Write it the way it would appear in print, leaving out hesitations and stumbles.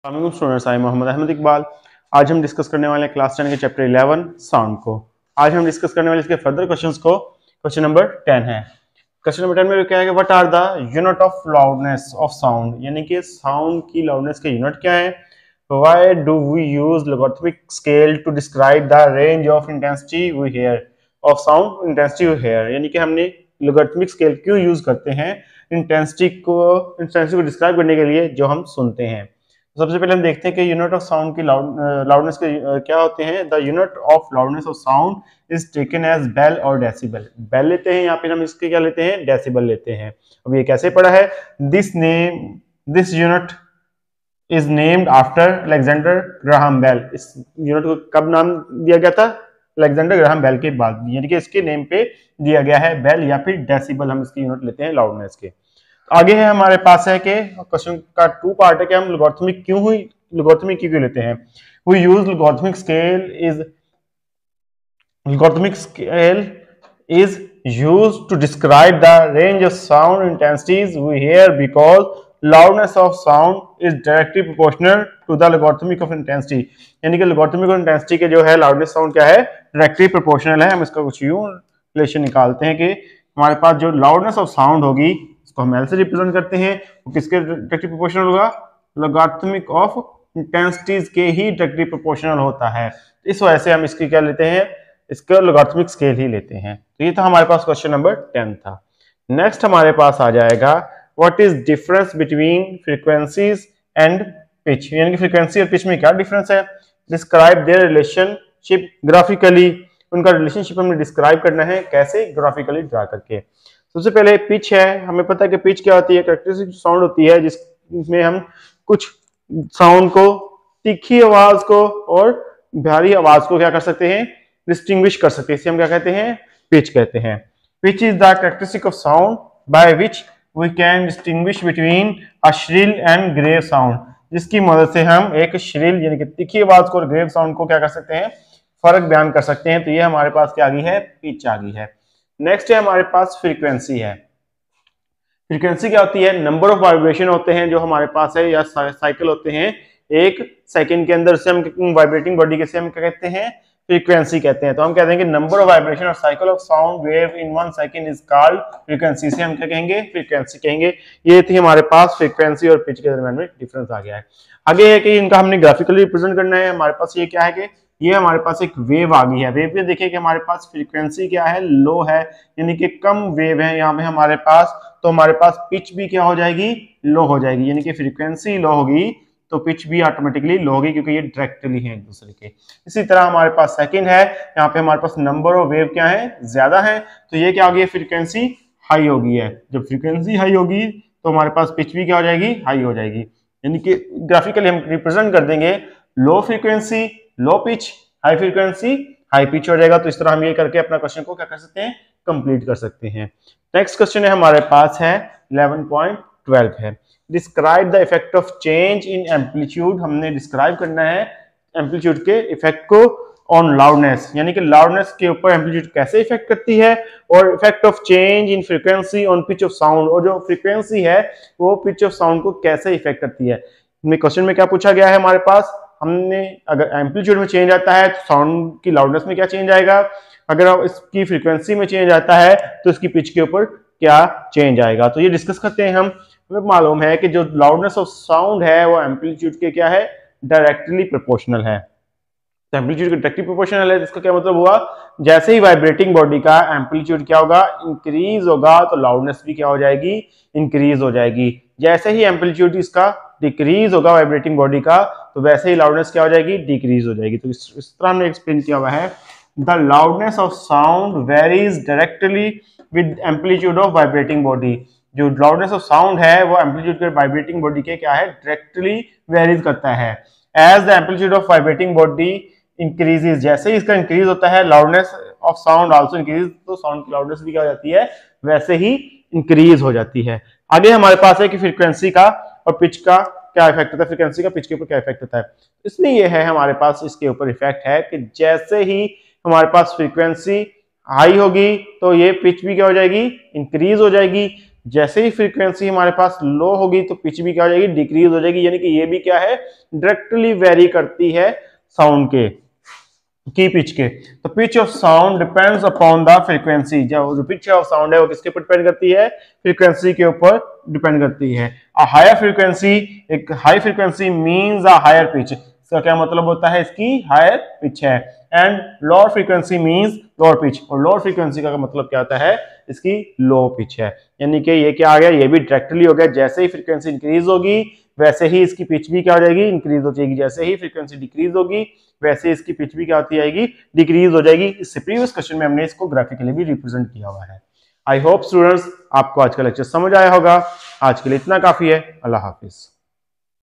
Students, आई मोहम्मद अहमद इकबाल। आज हम discuss करने वाले हैं क्लास 10 के चैप्टर 11 साउंड को। आज हम डिस्कस करने वाले इसके फर्दर क्वेश्चंस को। क्वेश्चन नंबर 10 है। क्वेश्चन नंबर 10 में क्या है, what are the unit of loudness of sound, यानी कि साउंड की लाउडनेस के यूनिट क्या है। Why do we use logarithmic scale to describe the range of intensity we hear of sound intensity we hear, यानी कि हमने लोगरिथमिक स्केल क्यों यूज करते हैं इंटेंसिटी को डिस्क्राइब करने के लिए जो हम सुनते हैं। सबसे पहले हम देखते हैं कि यूनिट ऑफ साउंड की लाउडनेस के क्या होते हैं। The unit of loudness of sound is taken as bel और डेसिबल। बेल लेते हैं, यहाँ पे हम इसके क्या लेते हैं, डेसिबल लेते हैं। अब ये कैसे पढ़ा है, this unit is named after Alexander Graham Bell. इस यूनिट को कब नाम दिया गया था, अलेक्जेंडर ग्राहम बेल के बाद, यानी कि इसके नेम पे दिया गया है बेल या फिर डेसिबल, हम इसकी यूनिट लेते हैं लाउडनेस के। आगे है हमारे पास है कि क्वेश्चन का 2 पार्ट है कि हम लोगरिथमिक क्यों लेते हैं। We use logarithmic scale is used to describe the range of sound intensities we hear because loudness of sound is directly proportional to the logarithmic of intensity, यानी कि logarithmic of intensity के जो है loudness sound क्या है, directly proportional है। हम इसका कुछ यूं रिलेशन निकालते हैं कि हमारे पास जो loudness of sound होगी उसको हम L से रिप्रेजेंट करते हैं, वो किसके डायरेक्टली प्रोपोर्शनल होगा, logarithmic of intensities के ही डायरेक्टली प्रोपोर्शनल होता है। इस वजह से हम इसकी क्या लेते हैं, इसका लोगरिथमिक स्केल ही लेते हैं। तो ये तो हमारे पास क्वेश्चन नंबर 10 था। नेक्स्ट हमारे पास आ जाएगा what is difference between frequencies and pitch, यानी कि फ्रीक्वेंसी और पिच में क्या डिफरेंस है। डिस्क्राइब देयर रिलेशनशिप ग्राफिकली, उनका रिलेशनशिप हमें डिस्क्राइब करना है, कैसे, ग्राफिकली ड्रा करके। सबसे पहले पिच है, हमें पता है कि पिच क्या होती है, कैरेक्टरिस्टिक साउंड होती है जिसमें हम कुछ साउंड को, तीखी आवाज को और भारी आवाज को क्या कर सकते हैं, डिस्टिंग्विश कर सकते हैं। इसे हम क्या कहते हैं, पिच कहते हैं। Pitch is the characteristic of sound by which we can distinguish between a shrill and grave sound, जिसकी मदद से हम एक श्रिल यानी कि तीखी आवाज को और ग्रेव साउंड को क्या कर सकते हैं, फर्क बयान कर सकते हैं। तो ये हमारे पास क्या आ गई है, पिच आ गई है। नेक्स्ट है हमारे पास फ्रीक्वेंसी है। फ्रीक्वेंसी क्या होती है, नंबर ऑफ वाइब्रेशन होते हैं जो हमारे पास है या साइकिल होते हैं एक सेकंड के अंदर, से हम वाइब्रेटिंग बॉडी के से हम क्या कहते हैं, फ्रीक्वेंसी कहते हैं। तो हम कहते हैं कि नंबर ऑफ वाइब्रेशन और cycle of sound wave in 1 second is called frequency, से हम क्या कहेंगे, फ्रीक्वेंसी कहेंगे। ये थी हमारे पास फ्रीक्वेंसी और पिच के दरमियान में डिफरेंस आ गया है। आगे है कि इनका हमने ग्राफिकली रिप्रेजेंट करना है। हमारे पास ये क्या है कि ये हमारे पास एक वेव आ गई है। वेव में देखिए कि हमारे पास फ्रीक्वेंसी क्या है, लो है, यानी कि कम वेव है यहाँ पे हमारे पास। तो हमारे पास पिच भी क्या हो जाएगी, लो हो जाएगी, यानी कि फ्रीक्वेंसी लो होगी तो पिच भी ऑटोमेटिकली लो होगी, क्योंकि ये डायरेक्टली है एक दूसरे के। इसी तरह हमारे पास सेकंड है, यहाँ पे हमारे पास नंबर ऑफ वेव क्या है, ज्यादा है, तो ये क्या हो गई है, फ्रीक्वेंसी हाई हो गई है। जब फ्रीक्वेंसी हाई होगी तो हमारे पास पिच भी क्या हो जाएगी, हाई हो जाएगी। यानी कि ग्राफिकली हम रिप्रेजेंट कर देंगे low frequency low pitch, high frequency high pitch हो जाएगा। तो इस तरह हम ये करके अपना क्वेश्चन को क्या कर सकते हैं, कंप्लीट कर सकते हैं। नेक्स्ट क्वेश्चन है हमारे पास है 11.12 है, describe the effect of change in amplitude. हमने डिस्क्राइब करना है एम्पलीट्यूड के इफेक्ट को ऑन लाउडनेस, यानी कि लाउडनेस के ऊपर एम्पलीट्यूड कैसे इफेक्ट करती है, और effect of change in frequency on pitch of sound, और जो फ्रीक्वेंसी है वो पिच ऑफ साउंड को कैसे इफेक्ट करती है। क्वेश्चन में क्या पूछा गया है हमारे पास, हमने अगर एम्पलीट्यूड में चेंज आता है तो साउंड की लाउडनेस में क्या चेंज आएगा, अगर इसकी फ्रीक्वेंसी में चेंज आता है तो इसकी पिच के ऊपर क्या चेंज आएगा। तो ये डिस्कस करते हैं हम। हमें मालूम है कि जो लाउडनेस ऑफ साउंड है वो एम्पलीट्यूड के क्या है, डायरेक्टली प्रोपोर्शनल है। तो एम्पलीट्यूड डायरेक्टली प्रोपोर्शनल है, इसका क्या मतलब हुआ, जैसे ही वाइब्रेटिंग बॉडी का एम्पलीट्यूड क्या होगा, इंक्रीज होगा, तो लाउडनेस भी क्या हो जाएगी, इंक्रीज हो जाएगी। जैसे ही एम्पलीट्यूड इसका डिक्रीज होगा वाइब्रेटिंग बॉडी का, तो वैसे ही लाउडनेस क्या हो जाएगी, डिक्रीज हो जाएगी। तो इस तरह हमने एक्सप्लेन किया हुआ है, the loudness of sound varies directly with amplitude of vibrating body. जो लाउडनेस ऑफ साउंड है वो एम्पलीट्यूड के वाइब्रेटिंग बॉडी के क्या है, डायरेक्टली वेरीज करता है। As the amplitude of vibrating body increases, जैसे ही इसका इंक्रीज होता है loudness of sound also increase, तो साउंड की लाउडनेस भी क्या हो जाती है, वैसे ही इंक्रीज हो जाती है। आगे हमारे पास है कि फ्रीक्वेंसी का और पिच का क्या इफेक्ट होता है, फ्रीक्वेंसी का पिच के ऊपर क्या इफेक्ट होता है। इसमें यह है हमारे पास इसके ऊपर इफेक्ट है कि जैसे ही हमारे पास फ्रीक्वेंसी हाई होगी तो ये पिच भी क्या हो जाएगी, इंक्रीज हो जाएगी। जैसे ही फ्रीक्वेंसी हमारे पास लो होगी तो पिच भी क्या हो जाएगी, डिक्रीज हो जाएगी। यानी कि ये भी क्या है, डायरेक्टली वेरी करती है साउंड के की पिच के। तो pitch of sound depends upon the frequency. जो पिच ऑफ साउंड है वो किसके ऊपर डिपेंड करती है, फ्रीक्वेंसी के ऊपर डिपेंड करती है। अ हायर फ्रीक्वेंसी, एक high frequency means a higher pitch. इसका क्या मतलब होता है, इसकी हायर पिच है। And lower frequency means lower pitch, और लोअर फ्रीक्वेंसी का मतलब क्या होता है, इसकी लो पिच है। यानी कि ये क्या आ गया, ये भी डायरेक्टली हो गया। जैसे ही फ्रीक्वेंसी इंक्रीज होगी वैसे ही इसकी पिच भी क्या हो जाएगी, इंक्रीज हो जाएगी। जैसे ही फ्रीक्वेंसी डिक्रीज होगी वैसे इसकी पिच भी क्या होती जाएगी, डिक्रीज हो जाएगी। इससे प्रीवियस क्वेश्चन में हमने इसको ग्राफिकली भी रिप्रेजेंट किया हुआ है। आई होप स्टूडेंट्स आपको आज का लेक्चर समझ आया होगा। आज के लिए इतना काफी है। अल्लाह हाफिज।